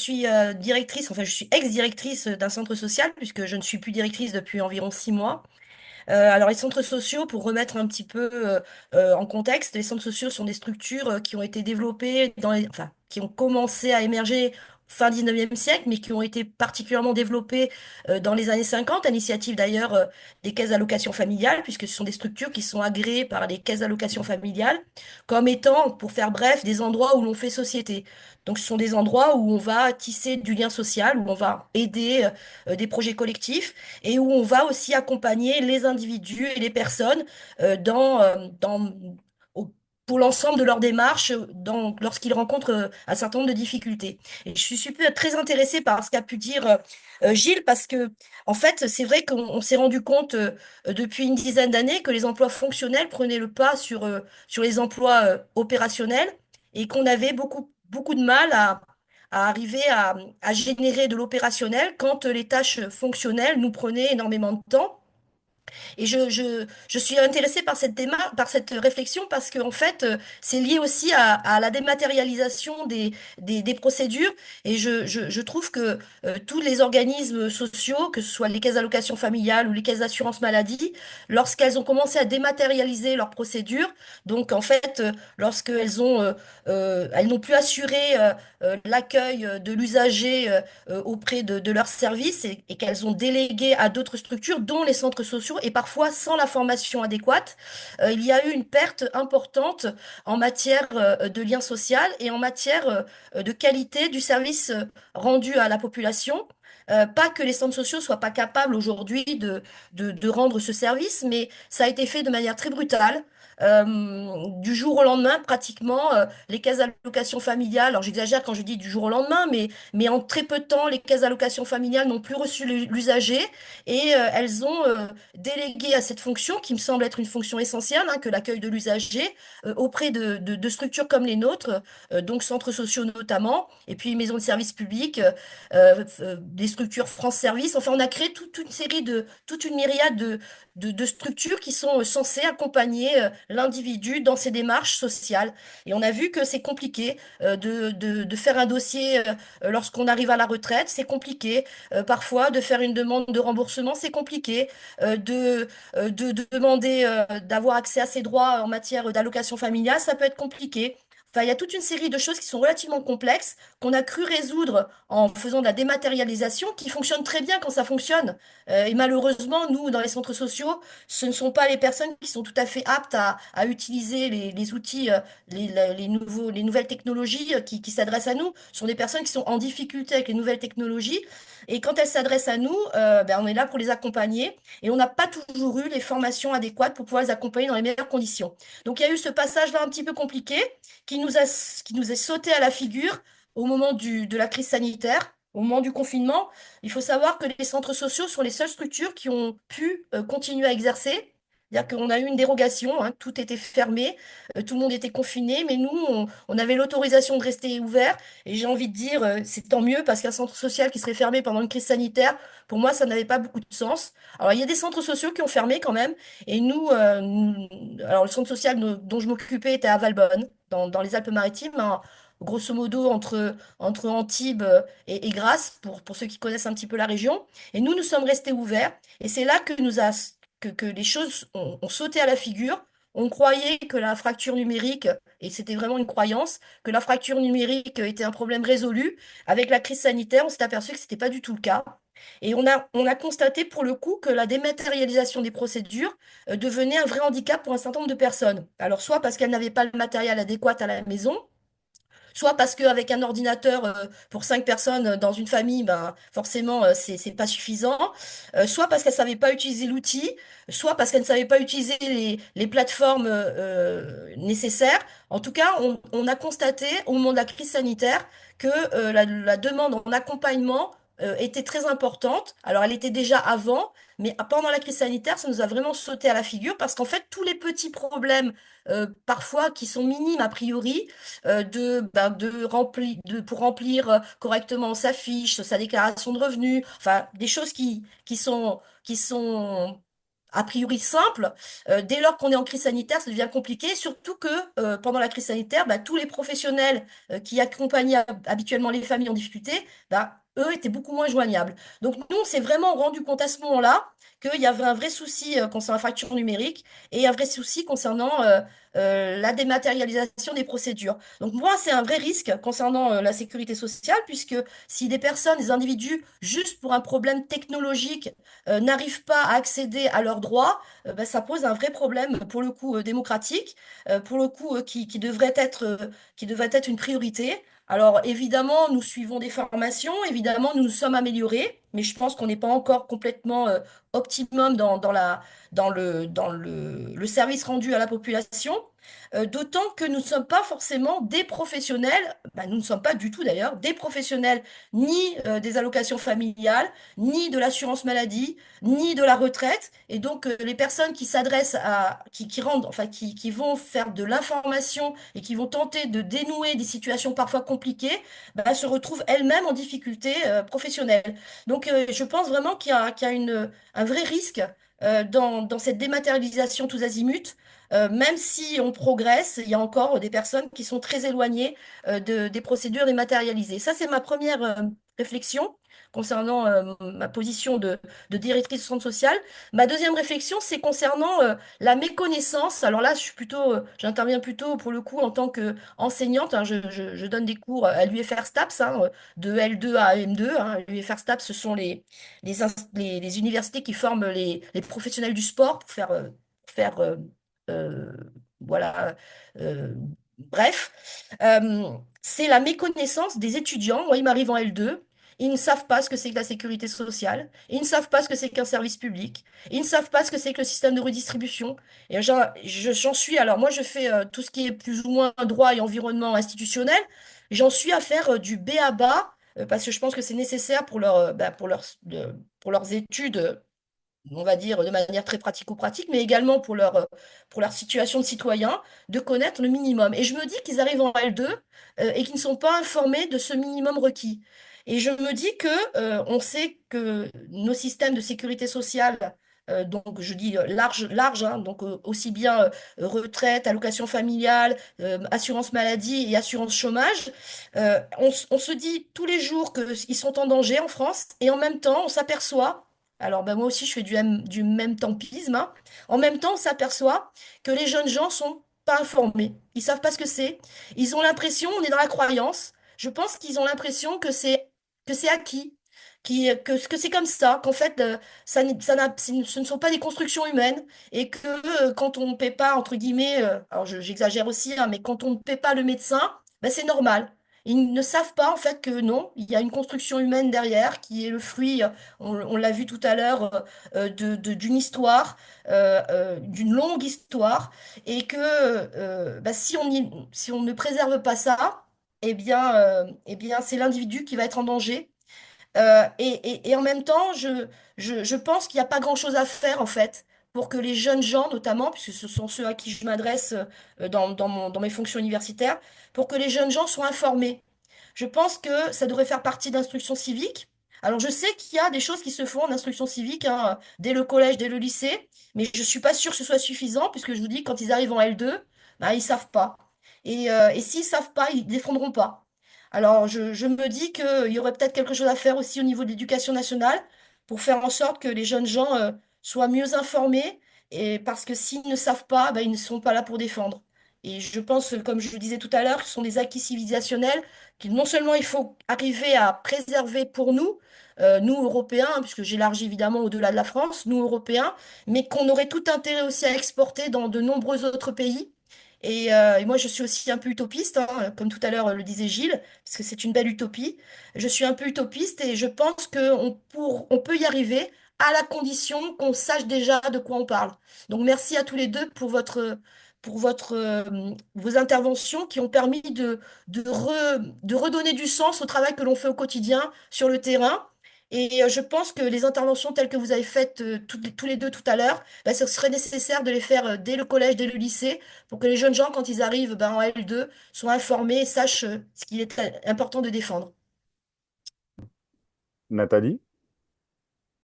suis directrice, enfin je suis ex-directrice d'un centre social puisque je ne suis plus directrice depuis environ 6 mois. Alors les centres sociaux, pour remettre un petit peu en contexte, les centres sociaux sont des structures qui ont été développées enfin qui ont commencé à émerger fin 19e siècle, mais qui ont été particulièrement développées dans les années 50, à l'initiative d'ailleurs des caisses d'allocation familiale, puisque ce sont des structures qui sont agréées par les caisses d'allocation familiale, comme étant, pour faire bref, des endroits où l'on fait société. Donc ce sont des endroits où on va tisser du lien social, où on va aider des projets collectifs et où on va aussi accompagner les individus et les personnes au- pour l'ensemble de leur démarche lorsqu'ils rencontrent un certain nombre de difficultés. Et je suis très intéressée par ce qu'a pu dire Gilles, parce que, en fait, c'est vrai qu'on s'est rendu compte depuis une dizaine d'années que les emplois fonctionnels prenaient le pas sur les emplois opérationnels et qu'on avait beaucoup de mal à arriver à générer de l'opérationnel quand les tâches fonctionnelles nous prenaient énormément de temps. Et je suis intéressée par cette démarche, par cette réflexion parce que, en fait, c'est lié aussi à la dématérialisation des procédures. Et je trouve que tous les organismes sociaux, que ce soit les caisses d'allocation familiale ou les caisses d'assurance maladie, lorsqu'elles ont commencé à dématérialiser leurs procédures, donc en fait, elles n'ont plus assuré l'accueil de l'usager auprès de leurs services et qu'elles ont délégué à d'autres structures, dont les centres sociaux, et parfois sans la formation adéquate, il y a eu une perte importante en matière de lien social et en matière de qualité du service rendu à la population. Pas que les centres sociaux soient pas capables aujourd'hui de rendre ce service, mais ça a été fait de manière très brutale. Du jour au lendemain, pratiquement, les caisses d'allocation familiale, alors j'exagère quand je dis du jour au lendemain, mais en très peu de temps, les caisses d'allocation familiale n'ont plus reçu l'usager et elles ont délégué à cette fonction, qui me semble être une fonction essentielle, hein, que l'accueil de l'usager, auprès de structures comme les nôtres, donc centres sociaux notamment, et puis maisons de services publics, des structures France Service. Enfin, on a créé toute une myriade de structures qui sont censées accompagner l'individu dans ses démarches sociales. Et on a vu que c'est compliqué de faire un dossier lorsqu'on arrive à la retraite, c'est compliqué. Parfois, de faire une demande de remboursement, c'est compliqué. De demander d'avoir accès à ses droits en matière d'allocation familiale, ça peut être compliqué. Enfin, il y a toute une série de choses qui sont relativement complexes qu'on a cru résoudre en faisant de la dématérialisation, qui fonctionne très bien quand ça fonctionne. Et malheureusement, nous, dans les centres sociaux, ce ne sont pas les personnes qui sont tout à fait aptes à utiliser les outils, les nouvelles technologies qui s'adressent à nous. Ce sont des personnes qui sont en difficulté avec les nouvelles technologies. Et quand elles s'adressent à nous, on est là pour les accompagner. Et on n'a pas toujours eu les formations adéquates pour pouvoir les accompagner dans les meilleures conditions. Donc il y a eu ce passage-là un petit peu compliqué qui nous est sauté à la figure au moment de la crise sanitaire. Au moment du confinement, il faut savoir que les centres sociaux sont les seules structures qui ont pu continuer à exercer. C'est-à-dire qu'on a eu une dérogation, hein, tout était fermé, tout le monde était confiné, mais nous, on avait l'autorisation de rester ouvert. Et j'ai envie de dire, c'est tant mieux parce qu'un centre social qui serait fermé pendant une crise sanitaire, pour moi, ça n'avait pas beaucoup de sens. Alors, il y a des centres sociaux qui ont fermé quand même. Et alors le centre social dont je m'occupais était à Valbonne, dans les Alpes-Maritimes, hein, grosso modo entre Antibes et Grasse, pour ceux qui connaissent un petit peu la région. Et nous sommes restés ouverts. Et c'est là que les choses ont sauté à la figure. On croyait que la fracture numérique, et c'était vraiment une croyance, que la fracture numérique était un problème résolu. Avec la crise sanitaire, on s'est aperçu que ce n'était pas du tout le cas. Et on a constaté pour le coup que la dématérialisation des procédures devenait un vrai handicap pour un certain nombre de personnes. Alors, soit parce qu'elles n'avaient pas le matériel adéquat à la maison, soit parce qu'avec un ordinateur pour 5 personnes dans une famille, ben, forcément, c'est pas suffisant. Soit parce qu'elle savait pas utiliser l'outil, soit parce qu'elle ne savait pas utiliser les plateformes nécessaires. En tout cas, on a constaté au moment de la crise sanitaire que la demande en accompagnement était très importante. Alors, elle était déjà avant, mais pendant la crise sanitaire, ça nous a vraiment sauté à la figure parce qu'en fait, tous les petits problèmes, parfois qui sont minimes a priori, pour remplir correctement sa fiche, sa déclaration de revenus, enfin des choses qui sont a priori simple. Dès lors qu'on est en crise sanitaire, ça devient compliqué, surtout que pendant la crise sanitaire, bah, tous les professionnels qui accompagnaient habituellement les familles en difficulté, bah, eux étaient beaucoup moins joignables. Donc nous, on s'est vraiment rendu compte à ce moment-là qu'il y avait un vrai souci concernant la fracture numérique et un vrai souci concernant la dématérialisation des procédures. Donc moi, c'est un vrai risque concernant la sécurité sociale, puisque si des personnes, des individus, juste pour un problème technologique, n'arrivent pas à accéder à leurs droits, ben, ça pose un vrai problème pour le coup démocratique, pour le coup qui devrait être une priorité. Alors évidemment, nous suivons des formations, évidemment, nous nous sommes améliorés, mais je pense qu'on n'est pas encore complètement optimum dans le service rendu à la population. D'autant que nous ne sommes pas forcément des professionnels, ben, nous ne sommes pas du tout d'ailleurs, des professionnels ni des allocations familiales, ni de l'assurance maladie, ni de la retraite. Et donc, les personnes qui s'adressent qui rendent, enfin, qui vont faire de l'information et qui vont tenter de dénouer des situations parfois compliquées, bah, se retrouvent elles-mêmes en difficulté professionnelle. Donc, je pense vraiment qu'il y a un vrai risque dans cette dématérialisation tous azimuts. Même si on progresse, il y a encore des personnes qui sont très éloignées des procédures dématérialisées. Ça, c'est ma première réflexion concernant ma position de directrice de centre social. Ma deuxième réflexion, c'est concernant la méconnaissance. Alors là, j'interviens plutôt pour le coup en tant qu'enseignante, hein. Je donne des cours à l'UFR STAPS, hein, de L2 à M2, hein. L'UFR STAPS, ce sont les universités qui forment les professionnels du sport pour faire euh, voilà. euh, Bref. C'est la méconnaissance des étudiants. Moi, ils m'arrivent en L2. Ils ne savent pas ce que c'est que la sécurité sociale. Ils ne savent pas ce que c'est qu'un service public. Ils ne savent pas ce que c'est que le système de redistribution. Et j'en suis. Alors, moi, je fais tout ce qui est plus ou moins droit et environnement institutionnel. J'en suis à faire du B à bas parce que je pense que c'est nécessaire pour leurs études, on va dire de manière très pratico-pratique, mais également pour leur situation de citoyen, de connaître le minimum. Et je me dis qu'ils arrivent en L2 et qu'ils ne sont pas informés de ce minimum requis. Et je me dis que on sait que nos systèmes de sécurité sociale, donc je dis large, large, hein, donc aussi bien retraite, allocation familiale, assurance maladie et assurance chômage, on se dit tous les jours qu'ils sont en danger en France et en même temps on s'aperçoit, alors ben moi aussi je fais du même tempisme, hein. En même temps, on s'aperçoit que les jeunes gens sont pas informés. Ils savent pas ce que c'est. Ils ont l'impression, on est dans la croyance. Je pense qu'ils ont l'impression que c'est acquis, que c'est comme ça, qu'en fait ce ne sont pas des constructions humaines et que quand on ne paie pas entre guillemets, alors j'exagère aussi, hein, mais quand on ne paie pas le médecin, ben c'est normal. Ils ne savent pas en fait que non, il y a une construction humaine derrière qui est le fruit, on l'a vu tout à l'heure, d'une histoire, d'une longue histoire, et que bah, si on ne préserve pas ça, eh bien c'est l'individu qui va être en danger. Et en même temps, je pense qu'il n'y a pas grand-chose à faire, en fait, pour que les jeunes gens, notamment, puisque ce sont ceux à qui je m'adresse dans mes fonctions universitaires, pour que les jeunes gens soient informés. Je pense que ça devrait faire partie d'instruction civique. Alors, je sais qu'il y a des choses qui se font en instruction civique, hein, dès le collège, dès le lycée, mais je ne suis pas sûre que ce soit suffisant, puisque je vous dis, quand ils arrivent en L2, bah, ils ne savent pas. Et s'ils ne savent pas, ils ne défendront pas. Alors, je me dis qu'il y aurait peut-être quelque chose à faire aussi au niveau de l'éducation nationale pour faire en sorte que les jeunes gens soient mieux informés, et parce que s'ils ne savent pas, ben, ils ne sont pas là pour défendre. Et je pense, comme je le disais tout à l'heure, que ce sont des acquis civilisationnels que non seulement il faut arriver à préserver pour nous, nous Européens, hein, puisque j'élargis évidemment au-delà de la France, nous Européens, mais qu'on aurait tout intérêt aussi à exporter dans de nombreux autres pays. Et moi, je suis aussi un peu utopiste, hein, comme tout à l'heure le disait Gilles, parce que c'est une belle utopie. Je suis un peu utopiste et je pense on peut y arriver à la condition qu'on sache déjà de quoi on parle. Donc, merci à tous les deux pour vos interventions qui ont permis de redonner du sens au travail que l'on fait au quotidien sur le terrain. Et je pense que les interventions telles que vous avez faites tous les deux tout à l'heure, bah, ce serait nécessaire de les faire dès le collège, dès le lycée, pour que les jeunes gens, quand ils arrivent ben, en L2, soient informés et sachent ce qu'il est important de défendre. Nathalie?